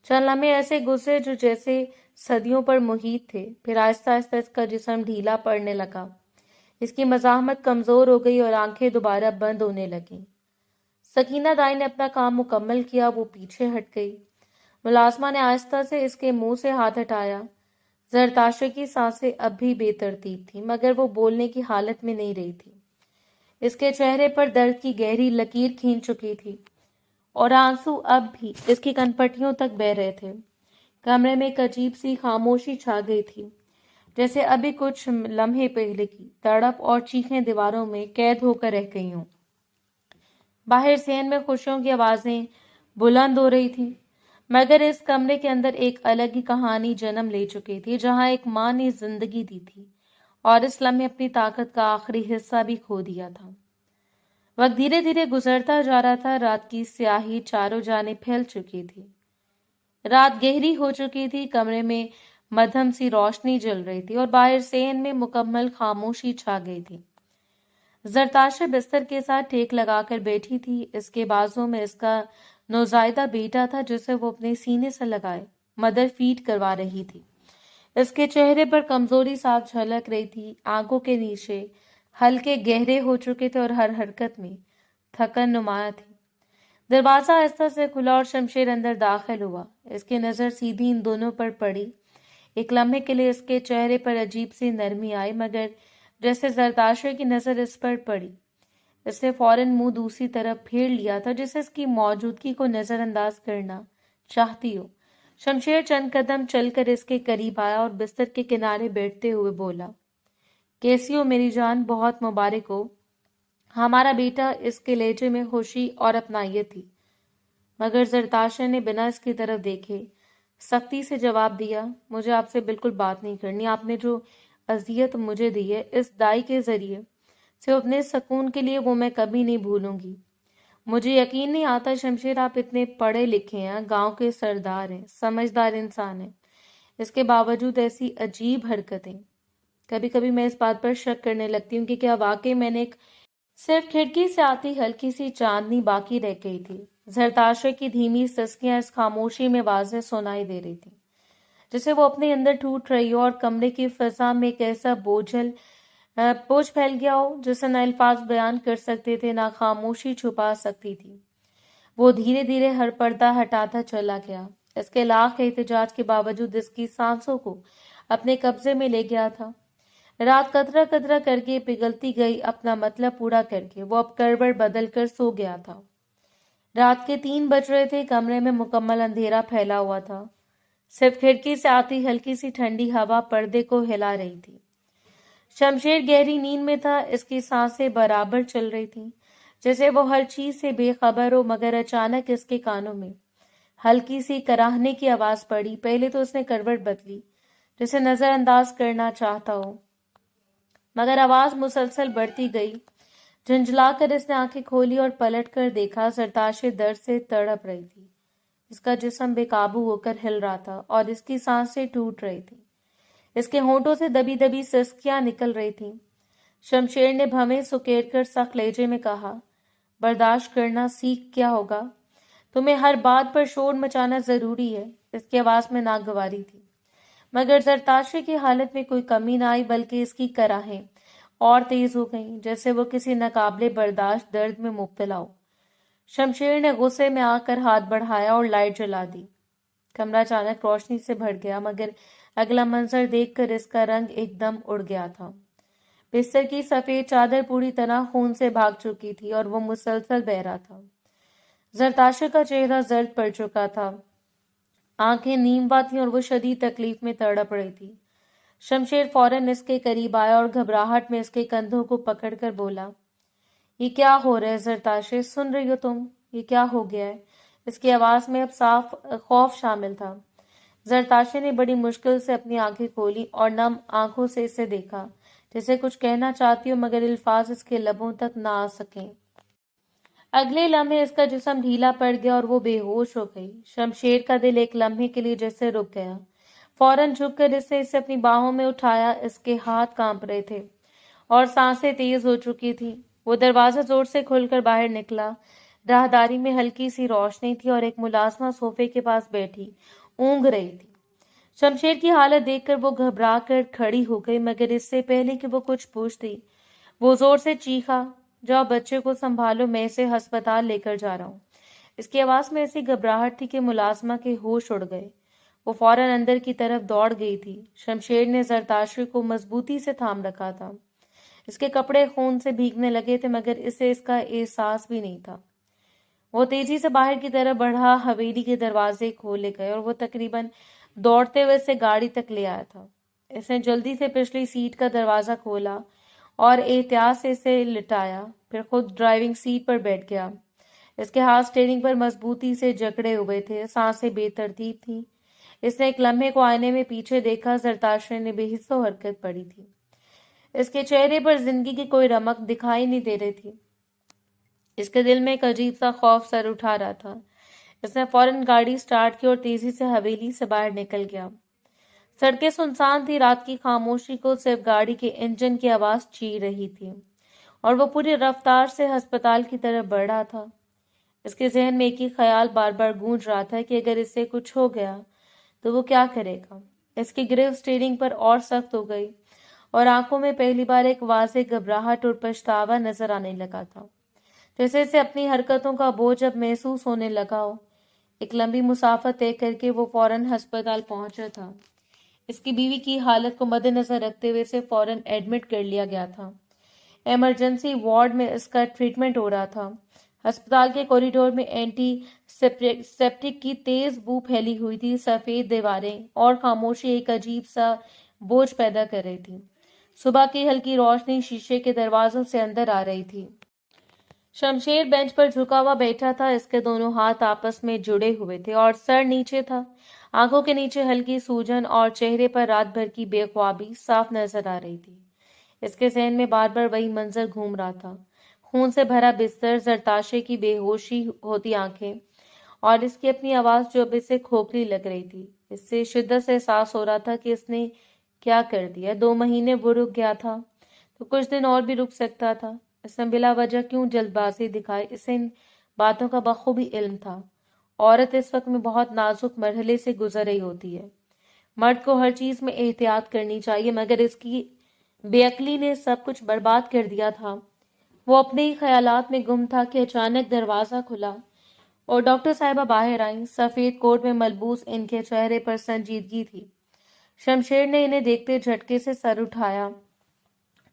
چند لمحے ایسے گزرے جو جیسے صدیوں پر محیط تھے، پھر آہستہ آہستہ اس کا جسم ڈھیلا پڑنے لگا، اس کی مزاحمت کمزور ہو گئی اور آنکھیں دوبارہ بند ہونے لگیں۔ سکینہ دائی نے اپنا کام مکمل کیا، وہ پیچھے ہٹ گئی۔ ملازمہ نے آہستہ سے اس کے منہ سے ہاتھ ہٹایا۔ زرتاشے کی سانسیں اب بھی بے ترتیب تھیں مگر وہ بولنے کی حالت میں نہیں رہی تھی۔ اس کے چہرے پر درد کی گہری لکیر کھینچ چکی تھی اور آنسو اب بھی اس کی کنپٹیوں تک بہہ رہے تھے۔ کمرے میں ایک عجیب سی خاموشی چھا گئی تھی، جیسے ابھی کچھ لمحے پہلے کی تڑپ اور چیخیں دیواروں میں قید ہو کر رہ گئی ہوں۔ باہر صحن میں خوشیوں کی آوازیں بلند ہو رہی تھی مگر اس کمرے کے اندر ایک الگ ہی کہانی جنم لے چکی تھی، جہاں ایک ماں نے زندگی دی تھی اور اس لمحے اپنی طاقت کا آخری حصہ بھی کھو دیا تھا۔ وقت دھیرے دھیرے گزرتا جا رہا تھا، رات کی سیاہی چاروں جانب پھیل چکی تھی، رات گہری ہو چکی تھی، کمرے میں مدھم سی روشنی جل رہی تھی اور باہر صحن میں مکمل خاموشی چھا گئی تھی۔ زرتاشے بستر کے ساتھ ٹیک لگا کر بیٹھی تھی، اس کے بازوں میں اس کا نوزائیدہ بیٹا تھا جسے وہ اپنے سینے سے لگائے مدر فیڈ کروا رہی تھی۔ اس کے چہرے پر کمزوری صاف جھلک رہی تھی، آنکھوں کے نیچے ہلکے گہرے ہو چکے تھے اور ہر حرکت میں تھکن نمایاں تھی۔ دروازہ آہستہ سے کھلا اور شمشیر اندر داخل ہوا۔ اس کی نظر سیدھی ان دونوں پر پڑی۔ ایک لمحے کے لیے اس کے چہرے پر عجیب سی نرمی آئی مگر جیسے زرتاشے کی نظر اس پر پڑی، اس نے فوراً منہ دوسری طرف پھیر لیا تھا جسے اس کی موجودگی کو نظر انداز کرنا چاہتی ہو۔ شمشیر چند قدم چل کر اس کے قریب آیا اور بستر کے کنارے بیٹھتے ہوئے بولا، کیسی ہو میری جان؟ بہت مبارک ہو۔ ہمارا بیٹا۔ اس کے لہجے میں خوشی اور اپنائیت تھی مگر زرتاشے نے بنا اس کی طرف دیکھے سختی سے جواب دیا، مجھے آپ سے بالکل بات نہیں کرنی، آپ نے جو اذیت مجھے دی ہے اس دائی کے ذریعے سے اپنے سکون کے لیے، وہ میں کبھی نہیں بھولوں گی۔ مجھے یقین نہیں آتا شمشیر، آپ اتنے پڑھے لکھے ہیں، گاؤں کے سردار ہیں، سمجھدار انسان ہیں، اس کے باوجود ایسی عجیب حرکتیں. کبھی کبھی میں اس بات پر شک کرنے لگتی ہوں کہ کیا واقعی میں نے ایک صرف کھڑکی سے آتی ہلکی سی چاندنی باقی رہ گئی تھی. زرتاشے کی دھیمی سسکیاں اس خاموشی میں واضح سنائی دے رہی تھی، جسے وہ اپنے اندر ٹوٹ رہی ہو، اور کمرے کی فضا میں ایک ایسا بوجھ پھیل گیا ہو جسے نہ الفاظ بیان کر سکتے تھے، نہ خاموشی چھپا سکتی تھی. وہ دھیرے دھیرے ہر پردہ ہٹاتا چلا گیا. اس کے لاکھ احتجاج کے باوجود اس کی سانسوں کو اپنے قبضے میں لے گیا تھا. رات قطرہ قطرہ کر کے پگھلتی گئی، اپنا مطلب پورا کر کے. وہ اب کروٹ بدل کر سو گیا تھا. رات کے 3 بج رہے تھے. کمرے میں مکمل اندھیرا پھیلا ہوا تھا. صرف کھڑکی سے آتی ہلکی سی ٹھنڈی ہوا پردے کو ہلا رہی تھی. شمشیر گہری نیند میں تھا. اس کی سانسیں برابر چل رہی تھیں، جیسے وہ ہر چیز سے بے خبر ہو. مگر اچانک اس کے کانوں میں ہلکی سی کراہنے کی آواز پڑی. پہلے تو اس نے کروٹ بدلی جسے نظر انداز کرنا چاہتا ہو، مگر آواز مسلسل بڑھتی گئی. جھنجھلا کر اس نے آنکھیں کھولی اور پلٹ کر دیکھا. زرتاشے درد سے تڑپ رہی تھی. اس کا جسم بے قابو ہو کر ہل رہا تھا اور اس کی سانسیں ٹوٹ رہی تھی. اس کے ہونٹوں سے دبی دبی سسکیاں نکل رہی تھیں. شمشیر نے بھویں سکیڑ کر سخت لہجے میں کہا، برداشت کرنا سیکھ کیا ہوگا. تمہیں ہر بات پر شور مچانا ضروری ہے. اس کی آواز میں ناگواری تھی، مگر زرتاشے کی حالت میں کوئی کمی نہ آئی، بلکہ اس کی کراہیں اور تیز ہو گئیں، جیسے وہ کسی ناقابل برداشت درد میں مبتلا ہو. شمشیر نے غصے میں آ کر ہاتھ بڑھایا اور لائٹ جلا دی. کمرہ اچانک روشنی سے بھر گیا، مگر اگلا منظر دیکھ کر اس کا رنگ ایک دم اڑ گیا تھا. بستر کی سفید چادر پوری طرح خون سے بھاگ چکی تھی اور وہ مسلسل بہہ رہا تھا. زرتاشے کا چہرہ زرد پڑ چکا تھا، آنکھیں نیموا تھیں اور وہ شدید تکلیف میں تڑپ رہی تھی. شمشیر فوراً اس کے قریب آیا اور گھبراہٹ میں اس کے کندھوں کو پکڑ کر بولا، یہ کیا ہو رہا ہے زرتاشے؟ سن رہی ہو تم؟ یہ کیا ہو گیا ہے؟ اس کی آواز میں اب صاف خوف شامل تھا. زرتاشے نے بڑی مشکل سے اپنی آنکھیں کھولی اور نم آنکھوں سے اسے دیکھا، جیسے کچھ کہنا چاہتی ہو مگر الفاظ اس کے لبوں تک نہ آ سکیں. اگلے لمحے اس کا جسم ڈھیلا پڑ گیا اور وہ بے ہوش ہو گئی. شمشیر کا دل ایک لمحے کے لیے جیسے رک گیا. فوراً جھک کر اس نے اسے اپنی باہوں میں اٹھایا. اس کے ہاتھ کانپ رہے تھے اور سانسیں تیز ہو چکی تھی. وہ دروازہ زور سے کھول کر باہر نکلا. راہداری میں ہلکی سی روشنی تھی اور ایک ملازمہ صوفے کے پاس بیٹھی اونگھ رہی تھی. شمشیر کی حالت دیکھ کر وہ گھبرا کر کھڑی ہو گئی، مگر اس سے پہلے کہ وہ کچھ پوچھتی وہ زور سے چیخا، جاؤ بچے کو سنبھالو، میں اسے ہسپتال لے کر جا رہا ہوں. اس کی آواز میں ایسی گھبراہٹ تھی کہ ملازمہ کے ہوش اڑ گئے. وہ فوراً اندر کی طرف دوڑ گئی تھی. شمشیر نے زرتاشے کو مضبوطی سے تھام رکھا تھا. اس کے کپڑے خون سے بھیگنے لگے تھے، مگر اسے اس کا احساس بھی نہیں تھا. وہ تیزی سے باہر کی طرف بڑھا. حویلی کے دروازے کھولے گئے اور وہ تقریباً دوڑتے ہوئے اسے گاڑی تک لے آیا تھا. اس نے جلدی سے پچھلی سیٹ کا دروازہ کھولا اور احتیاط سے اسے لٹایا، پھر خود ڈرائیونگ سیٹ پر بیٹھ گیا. اس کے ہاتھ اسٹیئرنگ پر مضبوطی سے جکڑے ہوئے تھے، سانسیں بے ترتیب تھیں. اس نے ایک لمحے کو آئینے میں پیچھے دیکھا. زرتاشے نے بے حس و حرکت پڑی تھی. اس کے چہرے پر زندگی کی کوئی رمق دکھائی نہیں دے رہی تھی. اس کے دل میں ایک عجیب سا خوف سر اٹھا رہا تھا. اس نے فوراً گاڑی سٹارٹ کی اور تیزی سے حویلی سے باہر نکل گیا. سڑکیں سنسان تھی. رات کی خاموشی کو صرف گاڑی کے انجن کی آواز چیر رہی تھی اور وہ پوری رفتار سے ہسپتال کی طرف بڑھ رہا تھا. اس کے ذہن میں ایک ہی خیال بار بار گونج رہا تھا کہ اگر اس سے کچھ ہو گیا تو وہ کیا کرے گا. اس کی گرفت اسٹیئرنگ پر اور سخت ہو گئی اور آنکھوں میں پہلی بار ایک واضح گھبراہٹ اور پچھتاوا نظر آنے لگا تھا، جیسے اسے اپنی حرکتوں کا بوجھ اب محسوس ہونے لگا ہو. ایک لمبی مسافت طے کر کے وہ فوراً ہسپتال پہنچا تھا. اس کی بیوی کی حالت کو مد نظر رکھتے ہوئے اسے فوراً ایڈمٹ کر لیا گیا تھا. ایمرجنسی وارڈ میں اس کا ٹریٹمنٹ ہو رہا تھا. ہسپتال کے کوریڈور میں اینٹی سیپٹک کی تیز بو پھیلی ہوئی تھی. سفید دیواریں اور خاموشی ایک عجیب سا بوجھ پیدا کر رہی تھی. صبح کی ہلکی روشنی شیشے کے دروازوں سے اندر آ رہی تھی. شمشیر بینچ پر جھکا ہوا بیٹھا تھا. اس کے دونوں ہاتھ آپس میں جڑے ہوئے تھے اور سر نیچے تھا. آنکھوں کے نیچے ہلکی سوجن اور چہرے پر رات بھر کی بے خوابی صاف نظر آ رہی تھی. اس کے ذہن میں بار بار وہی منظر گھوم رہا تھا. خون سے بھرا بستر، زرتاشے کی بے ہوشی ہوتی آنکھیں اور اس کی اپنی آواز جو اب اسے کھوکھلی لگ رہی تھی، اس سے شدت سے احساس ہو رہا تھا کہ اس نے کیا کر دیا۔ 2 مہینے وہ رک گیا تھا تو کچھ دن اور بھی رک سکتا تھا۔ اس نے بلا وجہ کیوں جلد بازی دکھائی؟ اسے ان باتوں کا بخوبی علم تھا۔ عورت اس وقت میں بہت نازک مرحلے سے گزر رہی ہوتی ہے۔ مرد کو ہر چیز میں احتیاط کرنی چاہیے، مگر اس کی بے عقلی نے سب کچھ برباد کر دیا تھا۔ وہ اپنے ہی خیالات میں گم تھا کہ اچانک دروازہ کھلا اور ڈاکٹر صاحبہ باہر آئیں۔ سفید کوٹ میں ملبوس ان کے چہرے پر سنجیدگی تھی۔ شمشیر نے انہیں دیکھتے جھٹکے سے سر اٹھایا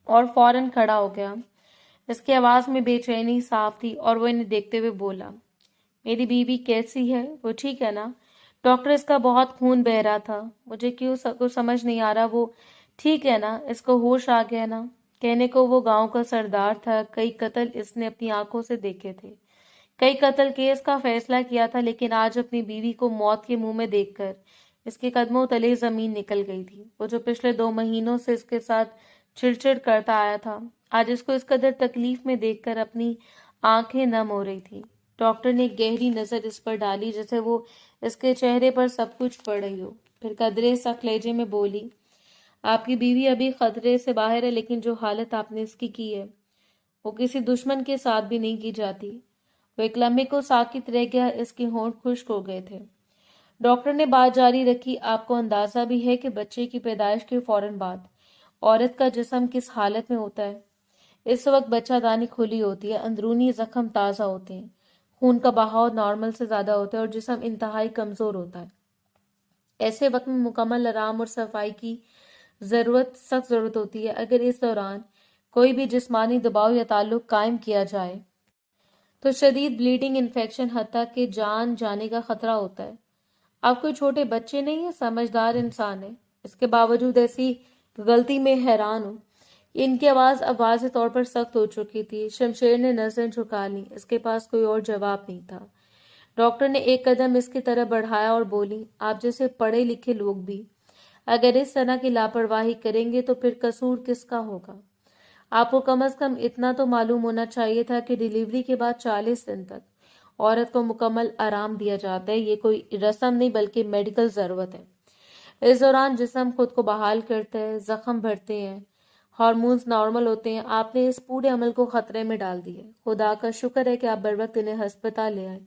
اور فوراً کھڑا ہو گیا۔ اس کی آواز میں بے چینی صاف تھی اور وہ انہیں دیکھتے ہوئے بولا، میری بیوی کیسی ہے؟ وہ ٹھیک ہے نا؟ ڈاکٹر، اس کا بہت خون بہہ رہا تھا، مجھے کیوں کچھ سمجھ نہیں آ رہا۔ وہ ٹھیک ہے نا؟ اس کو ہوش آ گیا نا؟ کہنے کو وہ گاؤں کا سردار تھا، کئی قتل اس نے اپنی آنکھوں سے دیکھے تھے، کئی قتل کیس کا فیصلہ کیا تھا، لیکن آج اپنی بیوی کو موت کے منہ میں دیکھ کر اس کے قدموں تلے زمین نکل گئی تھی۔ وہ جو پچھلے 2 مہینوں سے اس کے ساتھ چڑ کرتا آیا تھا، آج اس کو اس قدر تکلیف میں دیکھ کر اپنی آنکھیں نم ہو رہی تھی۔ ڈاکٹر نے گہری نظر اس پر ڈالی جیسے وہ اس کے چہرے پر سب کچھ پڑھ رہی ہو، پھر قدرے سخت لہجے میں بولی، آپ کی بیوی ابھی خطرے سے باہر ہے، لیکن جو حالت آپ نے اس کی ہے وہ کسی دشمن کے ساتھ بھی نہیں کی جاتی۔ وہ ایک لمحے کو ساکت رہ گیا، اس کے ہونٹ خشک ہو گئے تھے۔ ڈاکٹر نے بات جاری رکھی، آپ کو اندازہ بھی ہے کہ بچے کی پیدائش کے فوراً بعد عورت کا جسم کس حالت میں ہوتا ہے؟ اس وقت بچہ دانی کھلی ہوتی ہے، اندرونی زخم تازہ ہوتے ہیں، خون کا بہاؤ نارمل سے زیادہ ہوتا ہے اور جسم انتہائی کمزور ہوتا ہے۔ ایسے وقت میں مکمل آرام اور صفائی کی سخت ضرورت ہوتی ہے۔ اگر اس دوران کوئی بھی جسمانی دباؤ یا تعلق قائم کیا جائے تو شدید بلیڈنگ، انفیکشن، حتیٰ کہ جان جانے کا خطرہ ہوتا ہے۔ آپ کوئی چھوٹے بچے نہیں ہیں، سمجھدار انسان ہیں، اس کے باوجود ایسی غلطی میں حیران ہوں۔ ان کی آواز اب واضح طور پر سخت ہو چکی تھی۔ شمشیر نے نظریں جھکا لیں، اس کے پاس کوئی اور جواب نہیں تھا۔ ڈاکٹر نے ایک قدم اس کی طرف بڑھایا اور بولی، آپ جیسے پڑھے لکھے لوگ بھی اگر اس طرح کی لاپرواہی کریں گے تو پھر قصور کس کا ہوگا؟ آپ کو کم از کم اتنا تو معلوم ہونا چاہیے تھا کہ ڈیلیوری کے بعد 40 دن تک عورت کو مکمل آرام دیا جاتا ہے۔ یہ کوئی رسم نہیں بلکہ میڈیکل ضرورت ہے۔ اس دوران جسم خود کو بحال کرتا ہے، زخم بھرتے ہیں، ہارمونز نارمل ہوتے ہیں۔ آپ نے اس پورے عمل کو خطرے میں ڈال دیا۔ خدا کا شکر ہے کہ آپ بروقت انہیں ہسپتال لے آئے۔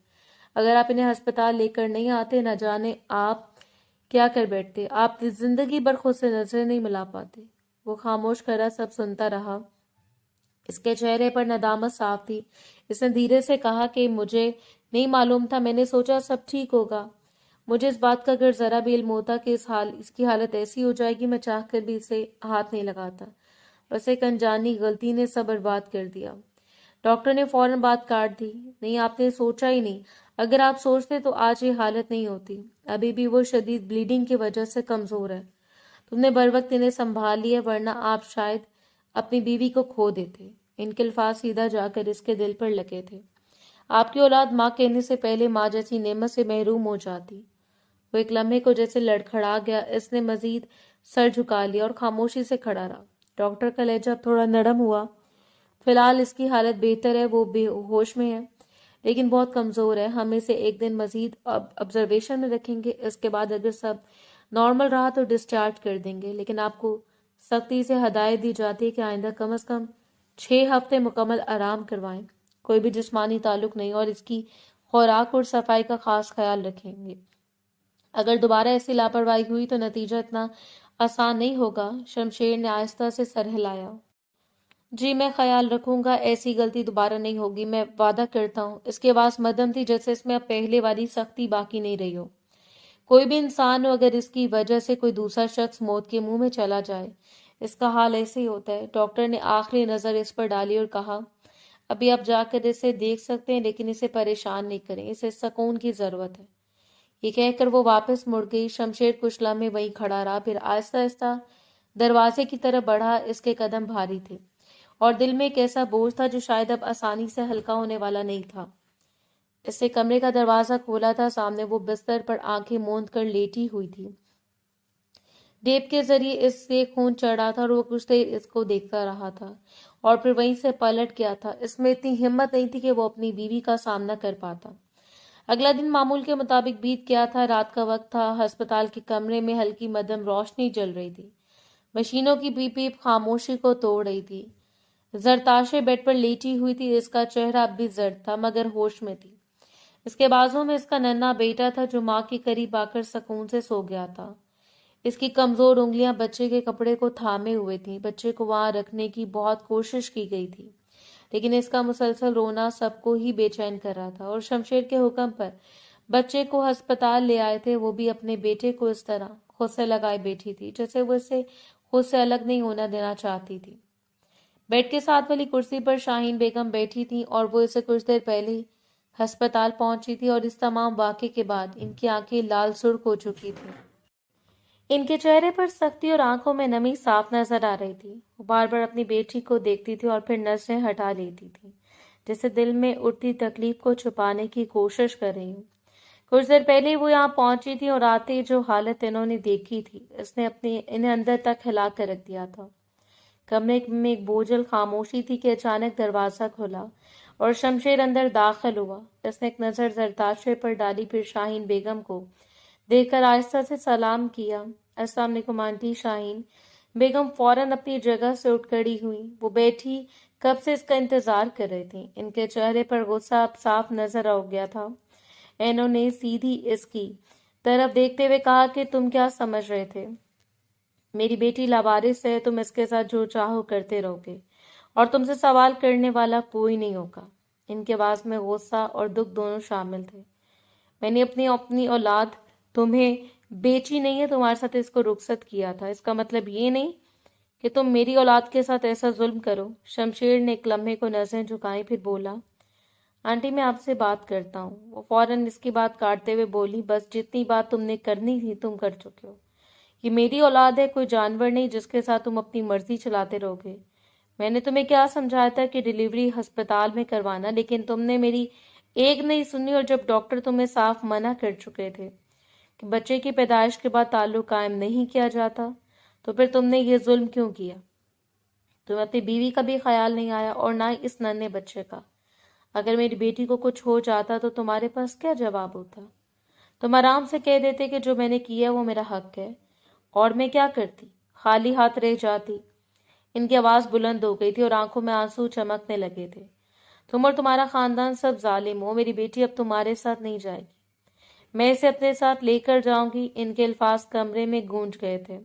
اگر آپ انہیں ہسپتال لے کر نہیں آتے، نہ جانے آپ کیا کر بیٹھتے۔ آپ زندگی بھر خود سے نظریں نہیں ملا پاتے۔ وہ خاموش کھڑا سب سنتا رہا۔ اس کے چہرے پر ندامت صاف تھی۔ اس نے دھیرے سے کہا کہ مجھے نہیں معلوم تھا، میں نے سوچا سب ٹھیک ہوگا۔ مجھے اس بات کا اگر ذرا بھی علم ہوتا کہ اس کی حالت ایسی ہو جائے گی، میں چاہ کر بھی اسے ہاتھ نہیں لگاتا۔ بس ایک انجانی غلطی نے سب برباد کر دیا۔ ڈاکٹر نے فوراً بات کاٹ دی، نہیں، آپ نے سوچا ہی نہیں۔ اگر آپ سوچتے تو آج یہ حالت نہیں ہوتی۔ ابھی بھی وہ شدید بلیڈنگ کی وجہ سے کمزور ہے۔ تم نے بروقت انہیں سنبھال لیا، ورنہ آپ شاید اپنی بیوی کو کھو دیتے۔ ان کے الفاظ سیدھا جا کر اس کے دل پر لگے تھے۔ آپ کی اولاد ماں کہنے سے پہلے ماں جیسی نعمت سے محروم ہو جاتی۔ وہ ایک لمحے کو جیسے لڑکھڑا گیا۔ اس نے مزید سر جھکا لیا اور خاموشی سے کھڑا رہا۔ ڈاکٹر کا لہجہ اب تھوڑا نرم ہوا۔ فی الحال اس کی حالت بہتر ہے، وہ بے ہوش میں ہے لیکن بہت کمزور ہے۔ ہم اسے ایک دن مزید آبزرویشن میں رکھیں گے، اس کے بعد اگر سب نارمل رہا تو ڈسچارج کر دیں گے، لیکن آپ کو سختی سے ہدایت دی جاتی ہے کہ آئندہ کم از کم 6 ہفتے مکمل آرام کروائیں، کوئی بھی جسمانی تعلق نہیں، اور اس کی خوراک اور صفائی کا خاص خیال رکھیں گے۔ اگر دوبارہ ایسی لاپرواہی ہوئی تو نتیجہ اتنا آسان نہیں ہوگا۔ شمشیر نے آہستہ سے سر ہلایا۔ جی، میں خیال رکھوں گا، ایسی غلطی دوبارہ نہیں ہوگی، میں وعدہ کرتا ہوں۔ اس کی آواز مدھم تھی، جیسے اس میں اب پہلے والی سختی باقی نہیں رہی ہو۔ کوئی بھی انسان ہو، اگر اس کی وجہ سے کوئی دوسرا شخص موت کے منہ میں چلا جائے، اس کا حال ایسے ہی ہوتا ہے۔ ڈاکٹر نے آخری نظر اس پر ڈالی اور کہا، ابھی آپ جا کر اسے دیکھ سکتے ہیں، لیکن اسے پریشان نہیں کریں، اسے سکون کی ضرورت ہے۔ یہ کہہ کر وہ واپس مڑ گئی۔ شمشیر کچھ لمحے وہیں کھڑا رہا، پھر آہستہ آہستہ دروازے کی طرف بڑھا۔ اس کے قدم بھاری تھے اور دل میں ایک ایسا بوجھ تھا جو شاید اب آسانی سے ہلکا ہونے والا نہیں تھا۔ اس نے کمرے کا دروازہ کھولا تھا۔ سامنے وہ بستر پر آنکھیں موند کر لیٹی ہوئی تھی۔ ٹیپ کے ذریعے اس سے خون چڑھ رہا تھا اور وہ کچھ دیر اس کو دیکھتا رہا تھا اور پھر وہیں سے پلٹ گیا تھا۔ اس میں اتنی ہمت نہیں تھی کہ وہ اپنی بیوی کا سامنا کر پاتا۔ اگلا دن معمول کے مطابق بیت گیا تھا۔ رات کا وقت تھا۔ ہسپتال کے کمرے میں ہلکی مدھم روشنی جل رہی تھی۔ مشینوں کی پیپ پیپ خاموشی کو توڑ رہی تھی۔ زرتاشے بیڈ پر لیٹی ہوئی تھی۔ اس کا چہرہ اب بھی زرد تھا مگر ہوش میں تھی۔ اس کے بازوں میں اس کا ننھا بیٹا تھا جو ماں کے قریب آ کر سکون سے سو گیا تھا۔ اس کی کمزور انگلیاں بچے کے کپڑے کو تھامے ہوئے تھیں۔ بچے کو وہاں رکھنے کی بہت کوشش کی گئی تھی، لیکن اس کا مسلسل رونا سب کو ہی بے چین کر رہا تھا۔ اور شمشیر کے حکم پر بچے کو ہسپتال لے آئے تھے۔ وہ بھی اپنے بیٹے کو اس طرح خود سے لگائے بیٹھی تھی جیسے وہ اسے خود سے الگ نہیں ہونا دینا چاہتی تھی۔ بیڈ کے ساتھ والی کرسی پر شاہین بیگم بیٹھی تھی اور وہ اسے کچھ دیر پہلے ہی ہسپتال پہنچی تھی، اور اس تمام واقعے کے بعد ان کی آنکھیں لال سرخ ہو چکی تھیں۔ ان کے چہرے پر سختی اور آنکھوں میں نمی صاف نظر آ رہی تھی۔ وہ بار بار اپنی بیٹی کو دیکھتی تھی اور پھر نظریں ہٹا لیتی تھی، جیسے دل میں اٹھتی تکلیف کو چھپانے کی کوشش کر رہی ہوں۔ کچھ دیر پہلے وہ یہاں پہنچی تھی اور آتے جو حالت انہوں نے دیکھی تھی اس نے انہیں اندر تک ہلا کر رکھ دیا تھا۔ کمرے میں ایک بوجھل خاموشی تھی کہ اچانک دروازہ کھلا اور شمشیر اندر داخل ہوا۔ اس نے ایک نظر زرتاشے پر ڈالی، پھر شاہین بیگم کو دیکھ کر آہستہ سے سلام کیا۔ السلام علیکم آنٹی۔ شاہین بیگم فوراً اپنی جگہ سے اٹھ کھڑی ہوئی۔ وہ بیٹھی کب سے اس کا انتظار کر رہی تھی۔ ان کے چہرے پر غصہ اب صاف نظر آ گیا تھا۔ انہوں نے سیدھی اس کی طرف دیکھتے ہوئے کہا کہ تم کیا سمجھ رہے تھے؟ میری بیٹی لاوارث ہے، تم اس کے ساتھ جو چاہو کرتے رہو گے اور تم سے سوال کرنے والا کوئی نہیں ہوگا۔ ان کے آواز میں غصہ اور دکھ دونوں شامل تھے۔ میں نے اپنی اولاد تمہیں بیچی نہیں ہے، تمہارے ساتھ اس کو رخصت کیا تھا۔ اس کا مطلب یہ نہیں کہ تم میری اولاد کے ساتھ ایسا ظلم کرو۔ شمشیر نے ایک لمحے کو نظریں جھکائیں، پھر بولا، آنٹی میں آپ سے بات کرتا ہوں۔ وہ فوراً اس کی بات کاٹتے ہوئے بولی، بس جتنی بات تم نے کرنی تھی تم کر چکے ہو۔ یہ میری اولاد ہے، کوئی جانور نہیں جس کے ساتھ تم اپنی مرضی چلاتے رہو گے۔ میں نے تمہیں کیا سمجھایا تھا کہ ڈیلیوری ہسپتال میں کروانا، لیکن تم نے میری ایک نہیں سنی، اور جب ڈاکٹر تمہیں صاف منع کر چکے تھے کہ بچے کی پیدائش کے بعد تعلق قائم نہیں کیا جاتا، تو پھر تم نے یہ ظلم کیوں کیا؟ تمہیں اپنی بیوی کا بھی خیال نہیں آیا اور نہ ہی اس ننھے بچے کا۔ اگر میری بیٹی کو کچھ ہو جاتا تو تمہارے پاس کیا جواب ہوتا؟ تم آرام سے کہہ دیتے کہ جو میں نے کیا وہ میرا حق ہے، اور میں کیا کرتی؟ خالی ہاتھ رہ جاتی۔ ان کی آواز بلند ہو گئی تھی اور آنکھوں میں آنسو چمکنے لگے تھے۔ تم اور تمہارا خاندان سب ظالم ہو۔ میری بیٹی اب تمہارے ساتھ نہیں جائے گی، میں اسے اپنے ساتھ لے کر جاؤں گی۔ ان کے الفاظ کمرے میں گونج گئے تھے۔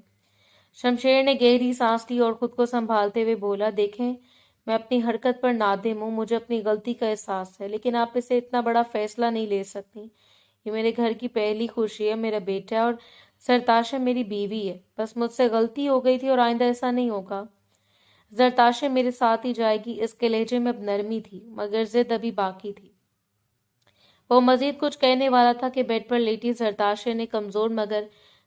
شمشیر نے گہری سانس لی اور خود کو سنبھالتے ہوئے بولا، دیکھیں میں اپنی حرکت پر نادم ہوں، مجھے اپنی غلطی کا احساس ہے، لیکن آپ اسے اتنا بڑا فیصلہ نہیں لے سکتی۔ یہ میرے گھر کی پہلی خوشی ہے، میرا بیٹا ہے، اور زرتاشے میری بیوی ہے۔ بس مجھ سے غلطی ہو گئی تھی اور آئندہ ایسا نہیں ہوگا۔ زرتاشے میرے ساتھ ہی جائے گی۔ اس کے لہجے میں اب نرمی تھی مگر ضد ابھی باقی تھی۔ وہ مزید کچھ کہنے والا تھا کہ بیڈ پر لیٹی زرتاشے نے کمزور مگر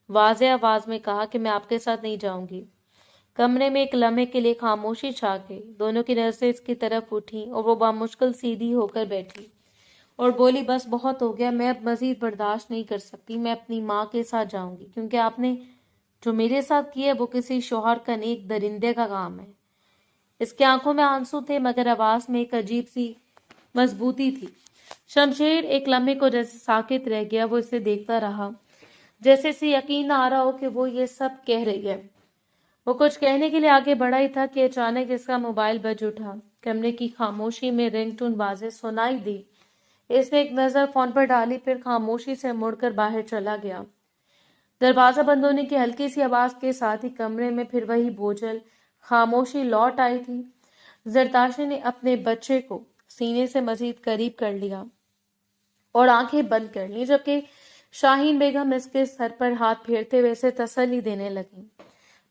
واضح آواز میں کہا کہ میں آپ کے ساتھ نہیں جاؤں گی۔ کمرے میں ایک لمحے کے لیے خاموشی چھا گئی۔ دونوں کی نظریں اس کی طرف اٹھیں اور وہ بامشکل سیدھی ہو کر بیٹھی اور بولی، بس بہت ہو گیا، میں اب مزید برداشت نہیں کر سکتی۔ میں اپنی ماں کے ساتھ جاؤں گی، کیونکہ آپ نے جو میرے ساتھ کیا وہ کسی شوہر کا نیک درندے کا کام ہے۔ اس کی آنکھوں میں آنسو تھے مگر آواز میں ایک عجیب سی مضبوطی تھی۔ شمشیر ایک لمحے کو جیسے ساکت رہ گیا۔ وہ اسے دیکھتا رہا جیسے اسے یقین نہ آ رہا ہو کہ وہ یہ سب کہہ رہی ہے۔ وہ کچھ کہنے کے لیے آگے بڑھا ہی تھا کہ اچانک اس کا موبائل بج اٹھا۔ کمرے کی خاموشی میں رنگ ٹون واضح سنائی دی۔ اس نے ایک نظر فون پر ڈالی، پھر خاموشی سے مڑ کر باہر چلا گیا۔ دروازہ بند ہونے کی ہلکی سی آواز کے ساتھ ہی کمرے میں پھر وہی بوجھل خاموشی لوٹ آئی تھی۔ زرتاشے نے اپنے بچے کو سینے سے مزید قریب کر لیا اور آنکھیں بند کر لی، جبکہ شاہین بیگم اس کے سر پر ہاتھ پھیرتے ہوئے اسے تسلی دینے لگیں،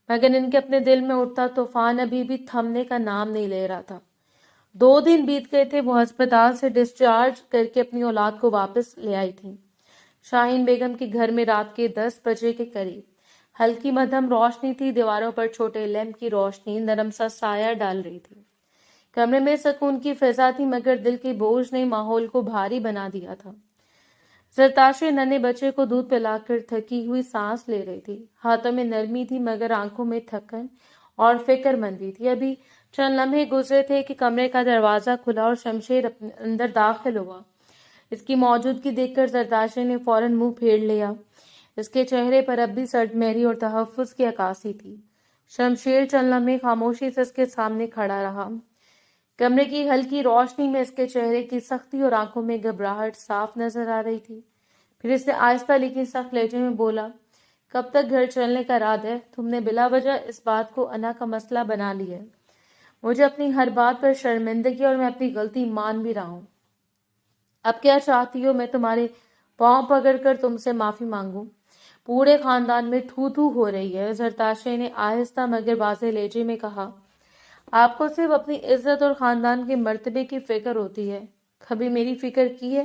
مگر ان کے اپنے دل میں اٹھتا طوفان ابھی بھی تھمنے کا نام نہیں لے رہا تھا۔ 2 دن بیت گئے تھے۔ وہ ہسپتال سے ڈسچارج کر کے اپنی اولاد کو واپس لے آئی تھی۔ شاہین بیگم کے گھر میں رات کے 10 بجے کے قریب ہلکی مدھم روشنی تھی۔ دیواروں پر چھوٹے لیمپ کی روشنی نرم سا سایہ ڈال رہی تھی۔ کمرے میں سکون کی فضا تھی مگر دل کے بوجھ نے ماحول کو بھاری بنا دیا تھا۔ زرتاشے ننھے بچے کو دودھ پلا کر تھکی ہوئی سانس لے رہی تھی۔ ہاتھوں میں نرمی تھی مگر آنکھوں میں تھکن اور فکر مندی تھی۔ ابھی چند لمحے گزرے تھے کہ کمرے کا دروازہ کھلا اور شمشیر اندر داخل ہوا۔ اس کی موجودگی دیکھ کر زرتاشی نے فوراً منہ پھیر لیا۔ اس کے چہرے پر اب بھی سرد مہری اور تحفظ کی عکاسی تھی۔ شمشیر چند لمحے خاموشی سے اس کے سامنے کھڑا رہا۔ کمرے کی ہلکی روشنی میں اس کے چہرے کی سختی اور آنکھوں میں گھبراہٹ صاف نظر آ رہی تھی۔ پھر اس نے آہستہ لیکن سخت لہجے میں بولا، کب تک گھر چلنے کا ارادہ ہے؟ تم نے بلا وجہ اس بات کو انا کا مسئلہ بنا لیا ہے۔ مجھے اپنی ہر بات پر شرمندگی اور میں اپنی غلطی مان بھی رہا ہوں۔ اب کیا چاہتی ہو میں تمہارے پاؤں پکڑ کر تم سے معافی مانگوں؟ پورے خاندان میں تھو تھو ہو رہی ہے۔ زرتاشی نے آہستہ مگر واضح لہجے میں کہا، آپ کو صرف اپنی عزت اور خاندان کے مرتبے کی فکر ہوتی ہے۔ کبھی میری فکر کی ہے؟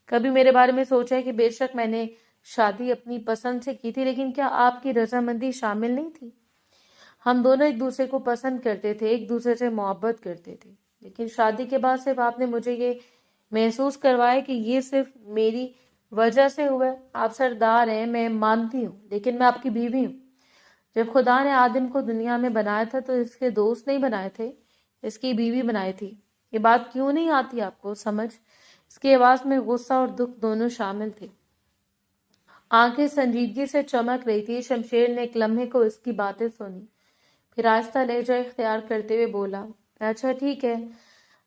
کبھی میرے بارے میں سوچا ہے کہ بے شک میں نے شادی اپنی پسند سے کی تھی، لیکن کیا آپ کی رضامندی شامل نہیں تھی؟ ہم دونوں ایک دوسرے کو پسند کرتے تھے، ایک دوسرے سے محبت کرتے تھے، لیکن شادی کے بعد صرف آپ نے مجھے یہ محسوس کروایا کہ یہ صرف میری وجہ سے ہوا ہے۔ آپ سردار ہیں، میں مانتی ہوں، لیکن میں آپ کی بیوی ہوں۔ جب خدا نے آدم کو دنیا میں بنایا تھا تو اس کے دوست نہیں بنائے تھے، اس کی بیوی بنائی تھی۔ یہ بات کیوں نہیں آتی آپ کو سمجھ؟ اس کی آواز میں غصہ اور دکھ دونوں شامل تھے۔ آنکھیں سنجیدگی سے چمک رہی تھی۔ شمشیر نے ایک لمحے کو اس کی باتیں سنی، پھر آہستہ لہجہ اختیار کرتے ہوئے بولا، اچھا ٹھیک ہے،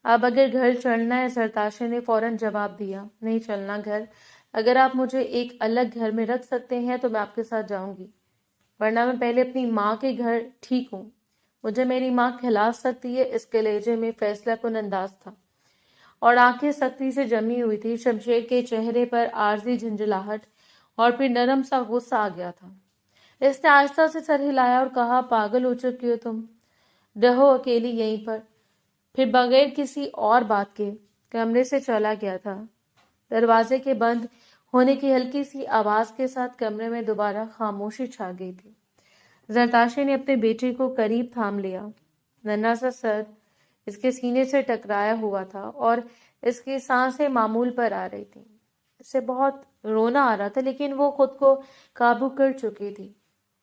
اب اگر گھر چلنا ہے۔ زرتاشی نے فوراً جواب دیا، نہیں چلنا گھر۔ اگر آپ مجھے ایک الگ گھر میں رکھ سکتے ہیں تو میں آپ کے ساتھ جاؤں گی، ورنہ میں پہلے اپنی ماں کے گھر ٹھیک ہوں۔ مجھے میری ماں کھلا سکتی ہے۔ اس کے لہجے میں فیصلہ کن انداز تھا اور آنکھیں سختی سے جمی ہوئی تھی۔ شمشیر کے چہرے پر عارضی جھنجھلاہٹ اور پھر نرم سا غصہ آ گیا تھا۔ اس نے آہستہ سے سر ہلایا اور کہا، پاگل ہو چکی ہو تم، رہو اکیلی یہیں پر۔ پھر بغیر کسی اور بات کے کمرے سے چلا گیا تھا۔ دروازے کے بند ہونے کی ہلکی سی آواز کے ساتھ کمرے میں دوبارہ خاموشی چھا گئی تھی۔ زرتاشی نے اپنے بیٹے کو قریب تھام لیا۔ ننھا سا سر اس کے سینے سے ٹکرایا ہوا تھا اور اس کی سانسیں معمول پر آ رہی تھیں۔ اسے بہت رونا آ رہا تھا، لیکن وہ خود کو قابو کر چکی تھی۔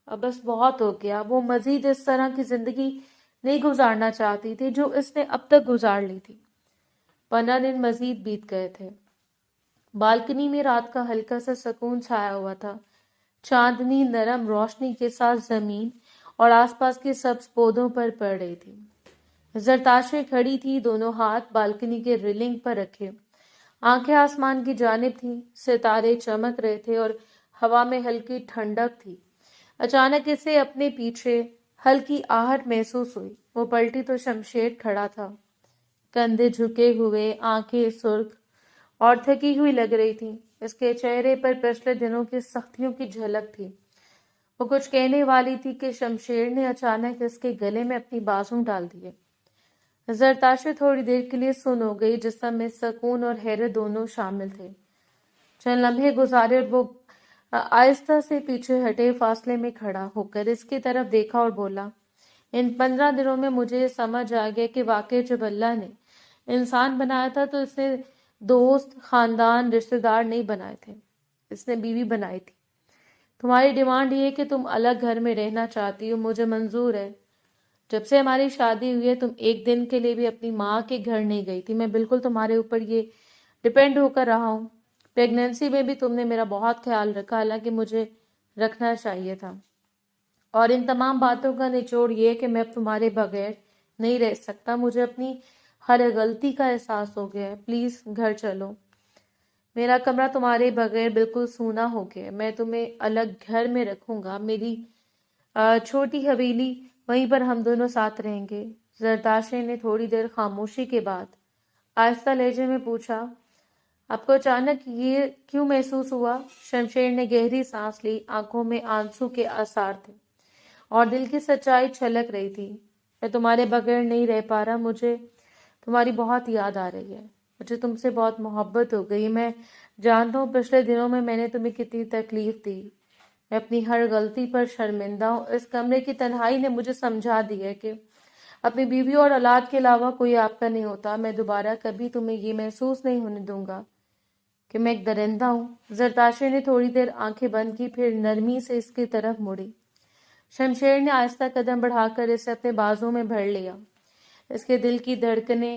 اب بس بہت ہو گیا۔ وہ مزید اس طرح کی زندگی نہیں گزارنا چاہتی تھی جو اس نے اب تک گزار لی تھی۔ 15 دن مزید بیت گئے تھے۔ بالکنی میں رات کا ہلکا سا سکون چھایا ہوا تھا۔ چاندنی نرم روشنی کے ساتھ زمین اور آس پاس کے سبز پودوں پر پڑ رہی تھی۔ زرتاشی کھڑی تھی، دونوں ہاتھ بالکنی کے ریلنگ پر رکھے، آنکھیں آسمان کی جانب تھیں۔ ستارے چمک رہے تھے اور ہوا میں ہلکی ٹھنڈک تھی۔ اچانک اسے اپنے پیچھے ہلکی آہٹ محسوس ہوئی۔ وہ پلٹی تو شمشیر کھڑا تھا، کندھے جھکے ہوئے، آنکھیں سرخ اور تھکی ہوئی لگ رہی تھی۔ اس کے چہرے پر پچھلے دنوں کی سختیوں کی جھلک تھی۔ وہ کچھ کہنے والی تھی کہ شمشیر نے اچانک اس کے گلے میں اپنی بازو ڈال دیے۔ زرتاشی تھوڑی دیر کے لیے سن ہو گئی، جسم میں سکون اور حیرت دونوں شامل تھے۔ چند لمحے گزارے اور وہ آہستہ سے پیچھے ہٹے، فاصلے میں کھڑا ہو کر اس کی طرف دیکھا اور بولا، ان 15 دنوں میں مجھے سمجھ آ گیا کہ واقعی جب اللہ نے انسان بنایا تھا تو اس نے دوست، خاندان، رشتہ دار نہیں بنائے تھے، اس نے بیوی بنائی تھی۔ تمہاری ڈیمانڈ یہ ہے کہ تم الگ گھر میں رہنا چاہتی ہو، مجھے منظور ہے۔ جب سے ہماری شادی ہوئی ہے تم ایک دن کے لیے بھی اپنی ماں کے گھر نہیں گئی تھی۔ میں بالکل تمہارے اوپر یہ ڈیپینڈ ہو کر رہا ہوں۔ پیگنینسی میں بھی تم نے میرا بہت خیال رکھا، حالانکہ مجھے رکھنا چاہیے تھا۔ اور ان تمام باتوں کا نچوڑ یہ ہے کہ میں اب تمہارے بغیر نہیں رہ سکتا۔ مجھے اپنی ہر غلطی کا احساس ہو گیا ہے۔ پلیز گھر چلو۔ میرا کمرہ تمہارے بغیر بالکل سونا ہو گیا۔ میں تمہیں الگ گھر میں رکھوں گا، میری چھوٹی حویلی، وہیں پر ہم دونوں ساتھ رہیں گے۔ زرتاشی نے تھوڑی دیر خاموشی کے بعد آہستہ لہجے میں پوچھا، آپ کو اچانک یہ کیوں محسوس ہوا؟ شمشیر نے گہری سانس لی، آنکھوں میں آنسو کے آثار تھے اور دل کی سچائی چھلک رہی تھی۔ میں تمہارے بغیر نہیں رہ پا رہا، مجھے تمہاری بہت یاد آ رہی ہے، مجھے تم سے بہت محبت ہو گئی۔ میں جانتا ہوں پچھلے دنوں میں نے تمہیں کتنی تکلیف دی، میں اپنی ہر غلطی پر شرمندہ ہوں۔ اس کمرے کی تنہائی نے مجھے سمجھا دیا کہ اپنی بیوی اور اولاد کے علاوہ کوئی آپ کا نہیں ہوتا۔ میں دوبارہ کبھی تمہیں یہ محسوس نہیں ہونے دوں گا کہ میں ایک درندہ ہوں۔ زرتاشی نے تھوڑی دیر آنکھیں بند کی، پھر نرمی سے اس کی طرف مڑی۔ شمشیر نے آہستہ قدم بڑھا کر اسے اپنے بازو میں بھر لیا۔ اس کے دل کی دھڑکنیں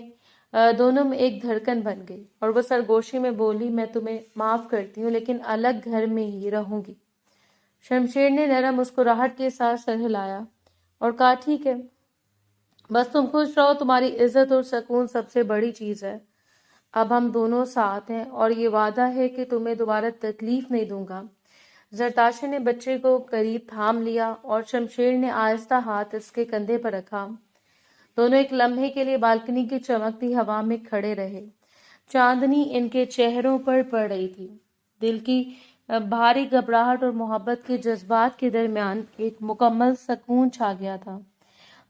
دونوں میں ایک دھڑکن بن گئی اور وہ سرگوشی میں بولی، میں تمہیں معاف کرتی ہوں لیکن الگ گھر میں ہی رہوں گی۔ شمشیر نے نرم مسکراہٹ کے ساتھ سر ہلایا اور کہا، ٹھیک ہے، بس تم خوش رہو، تمہاری عزت اور سکون سب سے بڑی چیز ہے۔ اب ہم دونوں ساتھ ہیں اور یہ وعدہ ہے کہ تمہیں دوبارہ تکلیف نہیں دوں گا۔ زرتاشی نے بچے کو قریب تھام لیا اور شمشیر نے آہستہ ہاتھ اس کے کندھے پر رکھا۔ دونوں ایک لمحے کے لیے بالکنی کی چمکتی ہوا میں کھڑے رہے۔ چاندنی ان کے چہروں پر پڑ رہی تھی۔ دل کی بھاری گھبراہٹ اور محبت کے جذبات کے درمیان ایک مکمل سکون چھا گیا تھا۔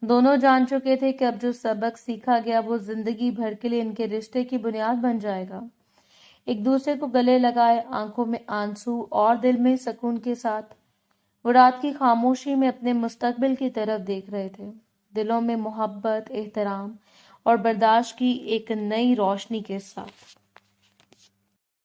دونوں جان چکے تھے کہ اب جو سبق سیکھا گیا وہ زندگی بھر کے لیے ان کے رشتے کی بنیاد بن جائے گا۔ ایک دوسرے کو گلے لگائے، آنکھوں میں آنسو اور دل میں سکون کے ساتھ، وہ رات کی خاموشی میں اپنے مستقبل کی طرف دیکھ رہے تھے، دلوں میں محبت، احترام اور برداشت کی ایک نئی روشنی کے ساتھ۔